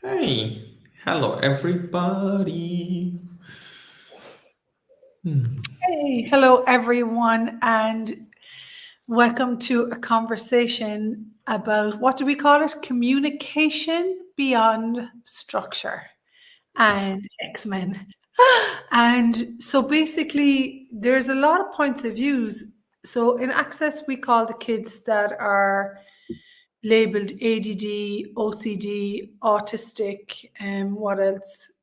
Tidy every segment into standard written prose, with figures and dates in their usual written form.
Hey, hello everybody. Hey, hello everyone, and welcome to a conversation about what do we call it? Communication beyond structure and X-Men. And so basically, there's a lot of points of views. So in Access, we call the kids that are labeled ADD, OCD, autistic, and what else?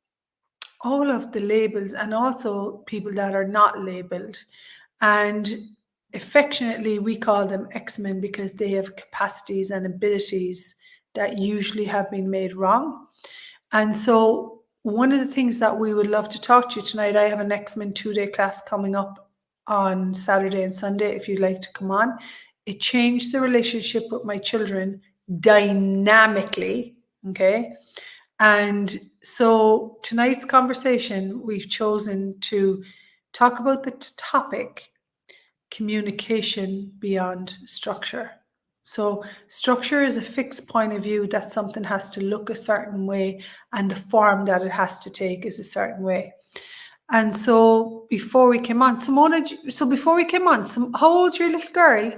All of the labels, and also people that are not labeled. And affectionately, we call them X-Men because they have capacities and abilities that usually have been made wrong. And so, one of the things that we would love to talk to you tonight, I have an X-Men 2-day class coming up on Saturday and Sunday if you'd like to come on. It changed the relationship with my children dynamically. Okay. And so tonight's conversation, we've chosen to talk about the topic communication beyond structure. So, structure is a fixed point of view that something has to look a certain way, and the form that it has to take is a certain way. And so, before we came on, Simona, so before we came on, how old's your little girl?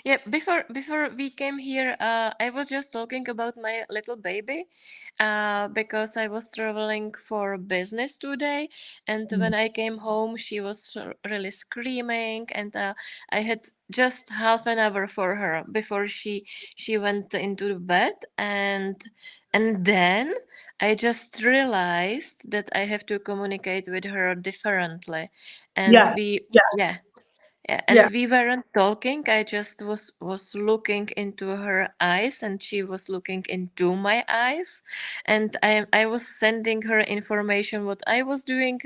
Yeah, before we came here, I was just talking about my little baby, because I was traveling for business today, and when I came home, she was really screaming, and I had just half an hour for her before she went into bed, and then I just realized that I have to communicate with her differently, and Yeah, we yeah, yeah, yeah, and yeah. we weren't talking. I just was looking into her eyes, and she was looking into my eyes, and I was sending her information what I was doing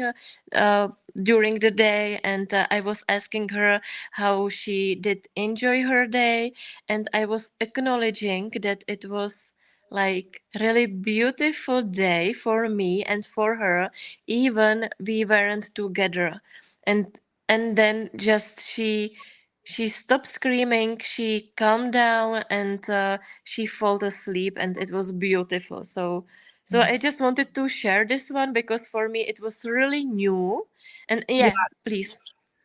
during the day, and I was asking her how she did enjoy her day, and I was acknowledging that it was like really beautiful day for me and for her, even we weren't together. And and then just she stopped screaming, she calmed down, and she fell asleep, and it was beautiful. So I just wanted to share this one because for me it was really new. And Yeah. yeah, please.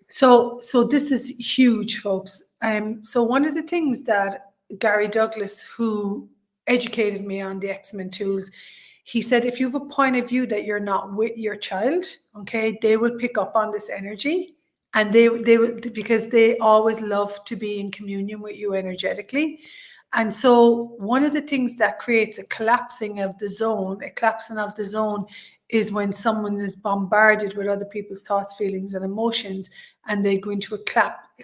So this is huge, folks. So one of the things that Gary Douglas, who educated me on the X-Men tools, he said if you have a point of view that you're not with your child, okay, they will pick up on this energy, and they will, because they always love to be in communion with you energetically. And so one of the things that creates a collapsing of the zone, a collapsing of the zone, is when someone is bombarded with other people's thoughts, feelings, and emotions, and they go into a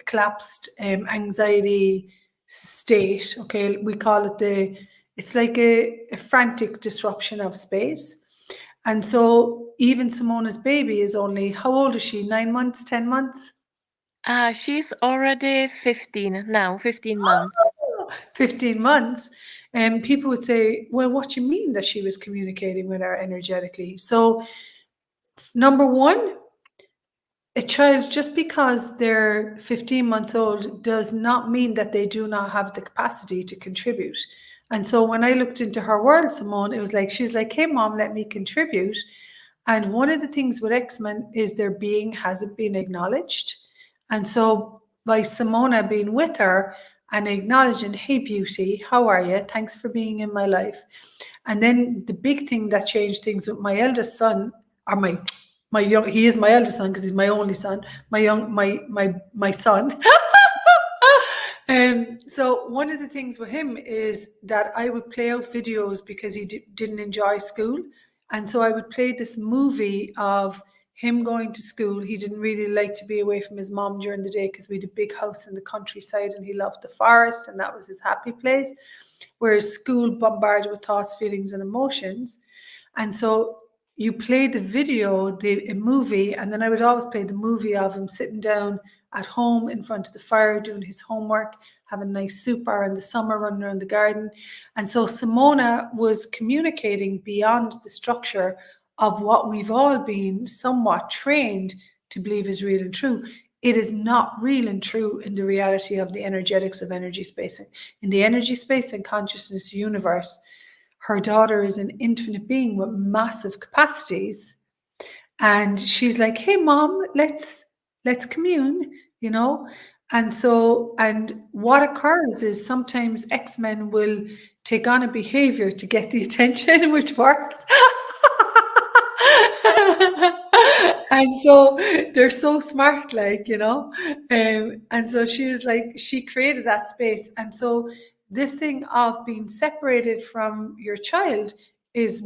collapsed anxiety state. Okay, we call it it's like a frantic disruption of space. And so even Simona's baby is only, how old is she? 9 months, 10 months? She's already 15 now, 15 months. 15 months. And people would say, well, what do you mean that she was communicating with her energetically? So, number one, a child, just because they're 15 months old, does not mean that they do not have the capacity to contribute. And so when I looked into her world, Simone, it was like, she was like, hey, mom, let me contribute. And one of the things with X-Men is their being hasn't been acknowledged. And so by Simona being with her and acknowledging, hey, beauty, how are you? Thanks for being in my life. And then the big thing that changed things with my eldest son, or my young, he is my eldest son because he's my only son, my son. So one of the things with him is that I would play out videos because he didn't enjoy school, and so I would play this movie of him going to school. He didn't really like to be away from his mom during the day because we had a big house in the countryside, and he loved the forest, and that was his happy place. Whereas school bombarded with thoughts, feelings, and emotions. And so you play the video, a movie, and then I would always play the movie of him sitting down at home in front of the fire doing his homework, having a nice soup bar in the summer, running around the garden. And so Simona was communicating beyond the structure of what we've all been somewhat trained to believe is real and true. it is not real and true in the reality of the energetics of energy space. In the energy space and consciousness universe, her daughter is an infinite being with massive capacities, and she's like, hey mom, let's commune, you know. And so, and what occurs is sometimes X-Men will take on a behavior to get the attention, which works. And so they're so smart, like, you know. And so she was like, she created that space. And so this thing of being separated from your child is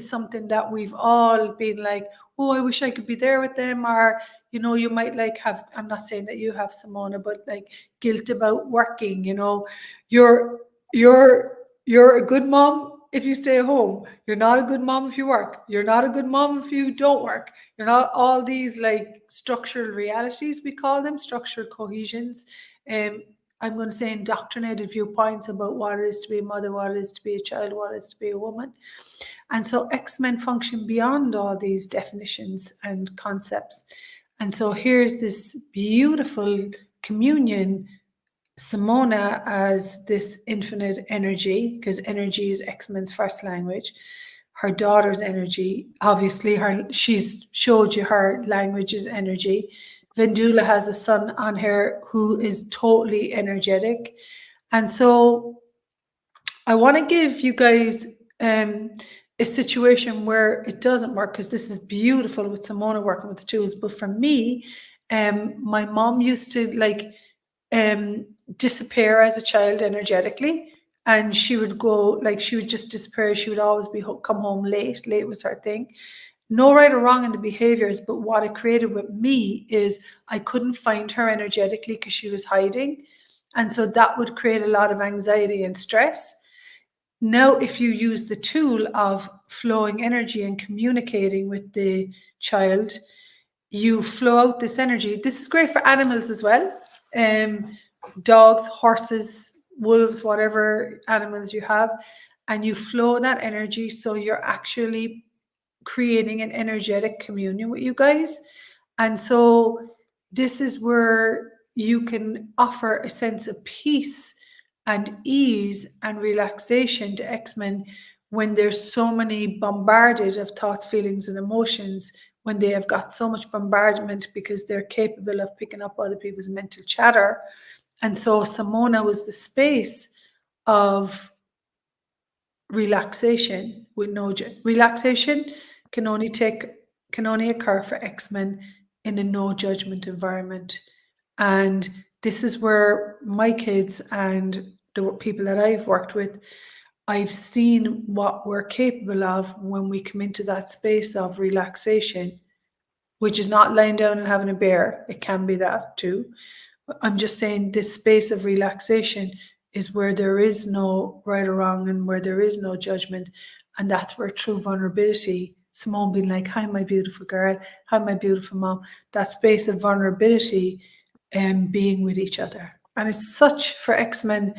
something that we've all been like, oh, I wish I could be there with them. Or, you know, you might like have, I'm not saying that you have, Simona, but like guilt about working, you know. You're you're you're a good mom if you stay at home. You're not a good mom if you work. You're not a good mom if you don't work. You're not, all these like structural realities, we call them structural cohesions. I'm going to say indoctrinated viewpoints about what it is to be a mother, what it is to be a child, what it is to be a woman. And so X-Men function beyond all these definitions and concepts. And so here's this beautiful communion, Simona as this infinite energy, because energy is X-Men's first language. Her daughter's energy, obviously, she's showed you her language is energy. Vendula has a son on her who is totally energetic. And so I want to give you guys a situation where it doesn't work, because this is beautiful with Simona working with the tools. But for me, my mom used to like disappear as a child energetically, and she would go, like, she would just disappear. She would always be come home late was her thing. No right or wrong in the behaviors, but what it created with me is I couldn't find her energetically because she was hiding, and so that would create a lot of anxiety and stress. Now if you use the tool of flowing energy and communicating with the child, you flow out this energy. This is great for animals as well. Dogs, horses, wolves, whatever animals you have, and you flow that energy. So you're actually creating an energetic communion with you guys. And so this is where you can offer a sense of peace and ease and relaxation to X-Men when there's so many bombarded of thoughts, feelings, and emotions, when they have got so much bombardment because they're capable of picking up other people's mental chatter. And so Simona was the space of relaxation with no relaxation can only occur for X-Men in a no judgment environment. And this is where my kids and the people that I've worked with, I've seen what we're capable of when we come into that space of relaxation, which is not lying down and having a bear. It can be that too. I'm just saying this space of relaxation is where there is no right or wrong and where there is no judgment. And that's where true vulnerability, Simone being like, hi, my beautiful girl, hi, my beautiful mom, that space of vulnerability and being with each other. And it's such for X-Men.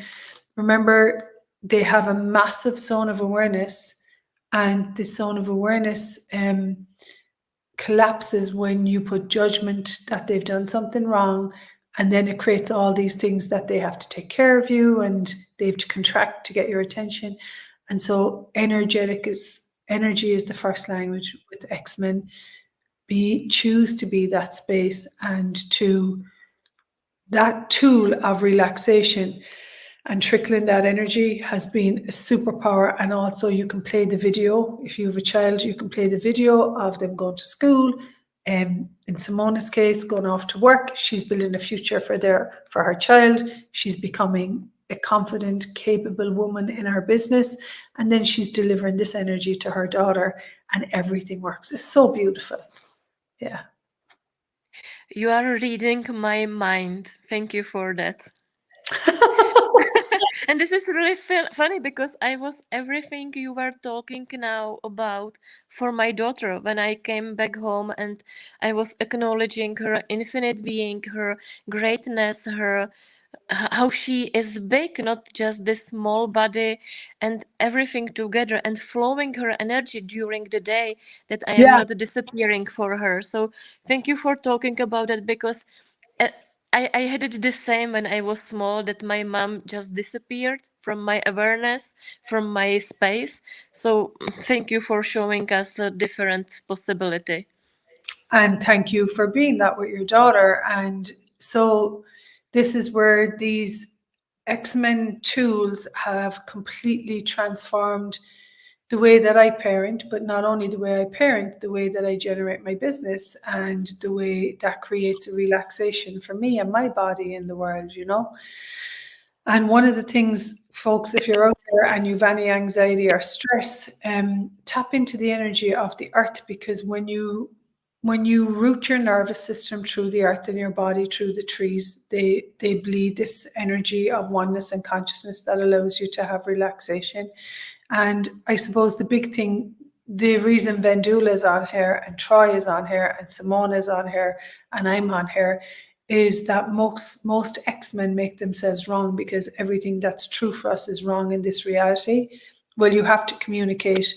Remember, they have a massive zone of awareness, and this zone of awareness collapses when you put judgment that they've done something wrong, and then it creates all these things that they have to take care of you and they have to contract to get your attention. And so energy is the first language with X-Men. Choose to be that space and to that tool of relaxation, and trickling that energy has been a superpower. And also you can play the video. If you have a child, you can play the video of them going to school. In Simona's case, going off to work, she's building a future for her child. She's becoming a confident, capable woman in her business. And then she's delivering this energy to her daughter, and everything works. It's so beautiful. Yeah. You are reading my mind. Thank you for that. And this is really funny because I was everything you were talking now about for my daughter when I came back home, and I was acknowledging her infinite being, her greatness, her how she is big, not just this small body, and everything together, and flowing her energy during the day, that I am Yeah. not disappearing for her. So thank you for talking about it, because uh, I had it the same when I was small, that my mom just disappeared from my awareness, from my space. So thank you for showing us a different possibility. And thank you for being that with your daughter. And so this is where these X-Men tools have completely transformed the way that I parent, but not only the way I parent, the way that I generate my business and the way that creates a relaxation for me and my body in the world, you know? And one of the things, folks, if you're out there and you've any anxiety or stress, tap into the energy of the earth, because when you root your nervous system through the earth and your body through the trees, they bleed this energy of oneness and consciousness that allows you to have relaxation. And I suppose the big thing, the reason Vendula is on here and Troy is on here and Simone is on here and I'm on here, is that most X-Men make themselves wrong because everything that's true for us is wrong in this reality. Well, you have to communicate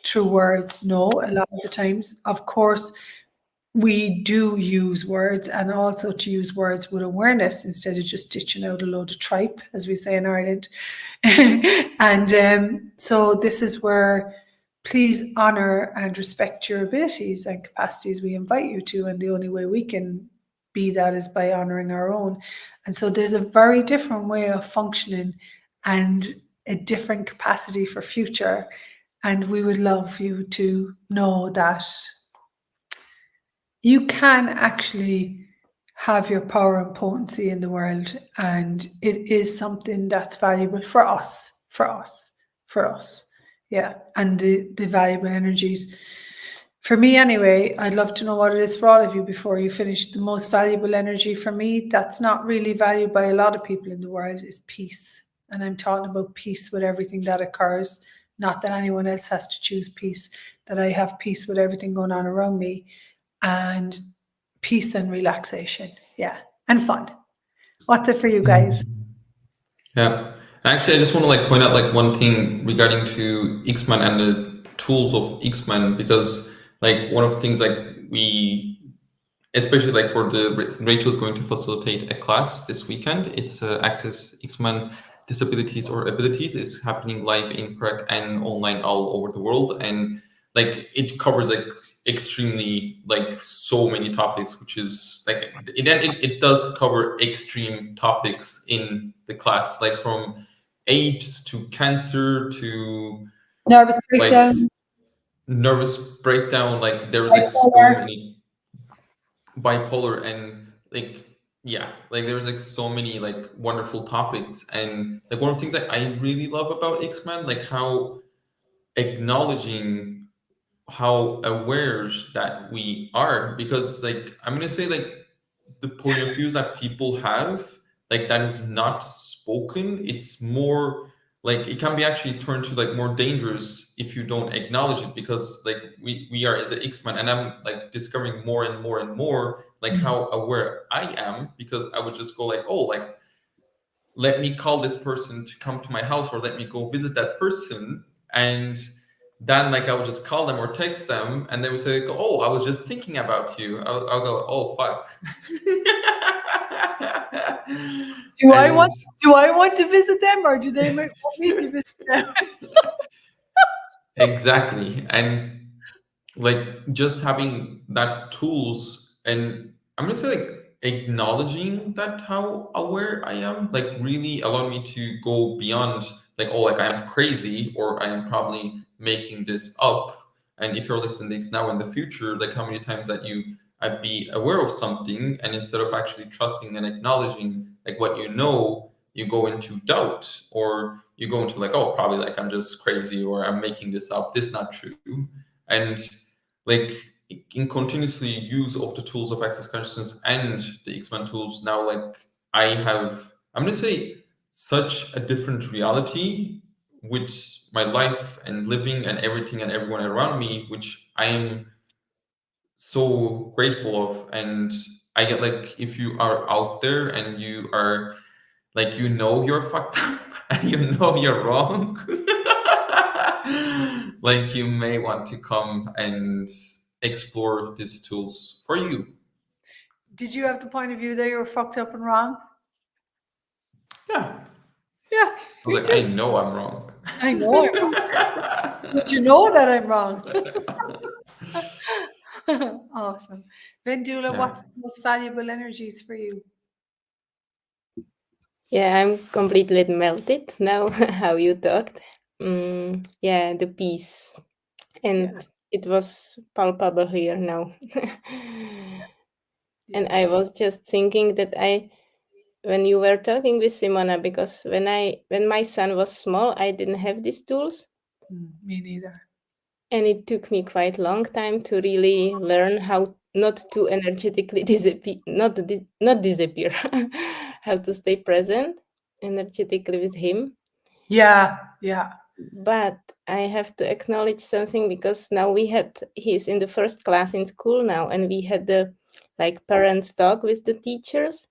through words. No, a lot of the times, of course, we do use words, and also to use words with awareness instead of just ditching out a load of tripe, as we say in Ireland. And so this is where please honor and respect your abilities and capacities we invite you to. And the only way we can be that is by honoring our own. And so there's a very different way of functioning and a different capacity for future. And we would love you to know that you can actually have your power and potency in the world, and it is something that's valuable for us, for us, for us. Yeah, and the valuable energies. For me, anyway, I'd love to know what it is for all of you before you finish. The most valuable energy for me, that's not really valued by a lot of people in the world, is peace. And I'm talking about peace with everything that occurs, not that anyone else has to choose peace, that I have peace with everything going on around me, and peace and relaxation. Yeah, and fun. What's it for you guys? Yeah. Actually, I just want to point out one thing regarding to X-Men and the tools of X-Men, because one of the things we, especially for Rachel's going to facilitate a class this weekend. It's Access X-Men Disabilities or Abilities. It's happening live in Prague and online all over the world, and it covers extremely so many topics, which is it does cover extreme topics in the class, from AIDS to cancer to Nervous like breakdown. nervous breakdown. There's so Bipolar. many bipolar, and yeah, there's so many wonderful topics. And one of the things that I really love about X-Men, how acknowledging how aware that we are, because I'm gonna say the point of views that people have, that is not spoken, it's more it can be actually turned to more dangerous if you don't acknowledge it, because we are as an X-Men, and I'm discovering more and more and more how aware I am, because I would just go oh, let me call this person to come to my house, or let me go visit that person. And then I would just call them or text them, and they would say oh, I was just thinking about you. I'll go, oh fuck. Do I And want do I want to visit them, or do they want me to visit them? exactly. And just having that tools, and I'm gonna say acknowledging that how aware I am really allowed me to go beyond oh, I'm crazy, or I am probably making this up. And if you're listening to this now in the future, how many times that you I'd be aware of something, and instead of actually trusting and acknowledging what you go into doubt, or you go into oh, probably I'm just crazy, or I'm making this up, this not true. And like in continuously use of the tools of access consciousness and the X-Men tools, now I'm gonna say such a different reality with my life and living and everything and everyone around me, which I am so grateful of. And I get if you are out there and you are you're fucked up and you're wrong, you may want to come and explore these tools for you. Did you have the point of view that you were fucked up and wrong? Yeah. Yeah, I was me like, I too. know I'm wrong. I know I'm wrong. But you know that I'm wrong. Awesome. Vendula, Yeah. what's the most valuable energies for you? Yeah, I'm completely melted now how you talked. Yeah, the peace. Yeah, And it was palpable here now. And yeah. I was just thinking that when you were talking with Simona, because when my son was small, I didn't have these tools. Me neither. And it took me quite long time to really learn how not to energetically disappear, not disappear, how to stay present energetically with him. Yeah, yeah. But I have to acknowledge something, because now he's in the first class in school now, and we had the like parents talk with the teachers,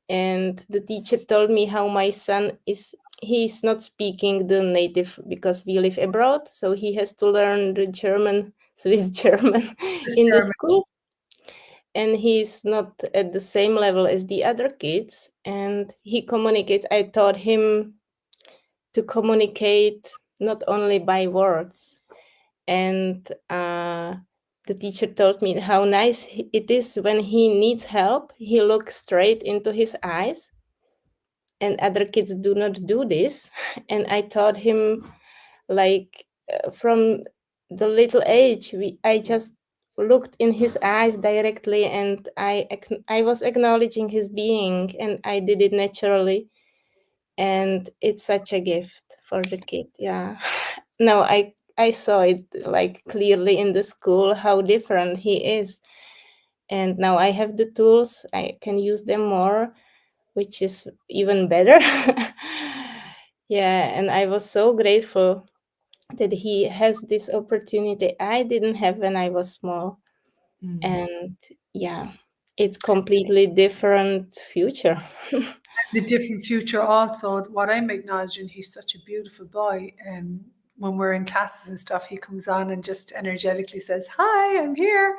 and the teacher told me how my son he's not speaking the native, because we live abroad, so he has to learn the German, Swiss German Just in the German. school, and he's not at the same level as the other kids, and he communicates. I taught him to communicate not only by words, and the teacher told me how nice it is when he needs help, he looks straight into his eyes, and other kids do not do this. And I taught him, like, from the little age, I just looked in his eyes directly, and I was acknowledging his being, and I did it naturally, and it's such a gift for the kid. Yeah. No, I saw it like clearly in the school how different he is, and now I have the tools, I can use them more, which is even better. Yeah, and I was so grateful that he has this opportunity I didn't have when I was small. And yeah, it's completely different future. The different future also, what I'm acknowledging, he's such a beautiful boy. When we're in classes and stuff, he comes on and just energetically says, "Hi, I'm here."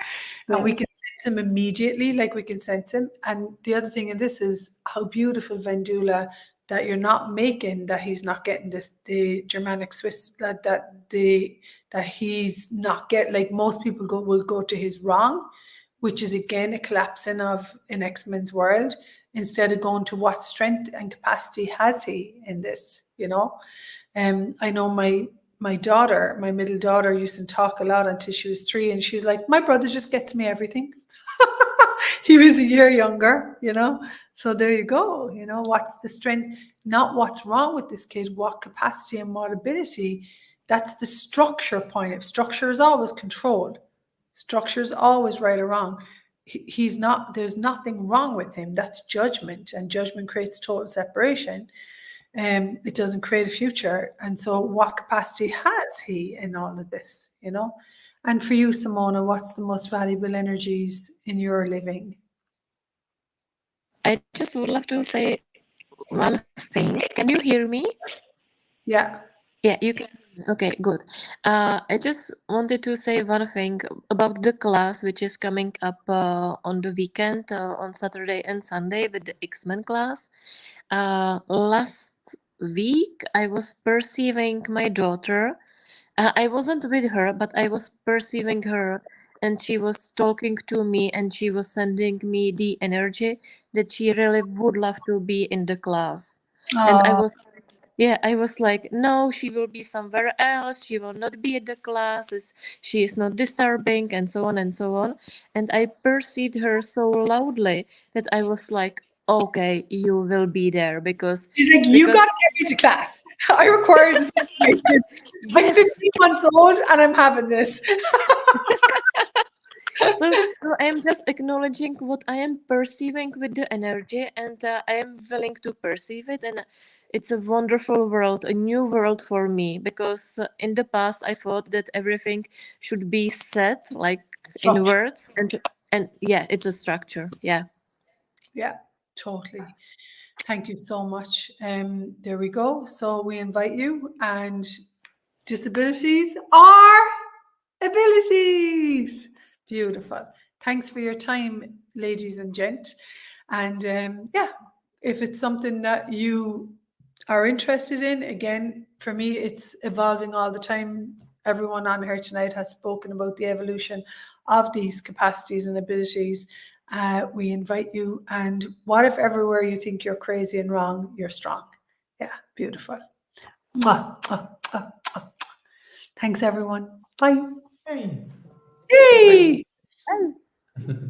And we Yeah. can sense him immediately, like we can sense him. And the other thing in this is how beautiful, Vendula, that you're not making that he's not getting this, the Germanic Swiss, that he's not get, like most people will go to his wrong, which is again a collapsing of an X-Men's world, instead of going to what strength and capacity has he in this, you know? I know my daughter, my middle daughter, used to talk a lot until she was 3, and she was like, "My brother just gets me everything." He was a year younger, you know. So there you go. You know, what's the strength? Not what's wrong with this kid, what capacity and what ability. That's the structure point. If structure is always controlled, structure is always right or wrong. He's not, there's nothing wrong with him. That's judgment, and judgment creates total separation. It doesn't create a future. And so, what capacity has he in all of this, you know? And for you, Simona, what's the most valuable energies in your living? I just would love to say one thing. Can you hear me? Yeah. Yeah, you can. Okay, good. I just wanted to say one thing about the class which is coming up on the weekend, on Saturday and Sunday, with the X-Men class. Last week, I was perceiving my daughter. I wasn't with her, but I was perceiving her, and she was talking to me, and she was sending me the energy that she really would love to be in the class. And I Oh, was, yeah, I was like, no, she will be somewhere else. She will not be at the classes. She is not disturbing, and so on and so on. And I perceived her so loudly that I was like, okay, you will be there she's like, you got because to get me to class. I require this information. I'm yes. 15 months old and I'm having this. So I'm just acknowledging what I am perceiving with the energy, and I am willing to perceive it. And it's a wonderful world, a new world for me, because in the past I thought that everything should be said like in Structure. words, and yeah, it's a structure. Yeah. Yeah, totally. Thank you so much. There we go. So we invite you, and disabilities are abilities. Beautiful. Thanks for your time, ladies and gent. And yeah, if it's something that you are interested in, again, for me, it's evolving all the time. Everyone on here tonight has spoken about the evolution of these capacities and abilities. We invite you, and what if everywhere you think you're crazy and wrong, you're strong? Yeah, beautiful. Mwah, mwah, mwah, mwah. Thanks, everyone. Bye. Hey. Yay! Bye.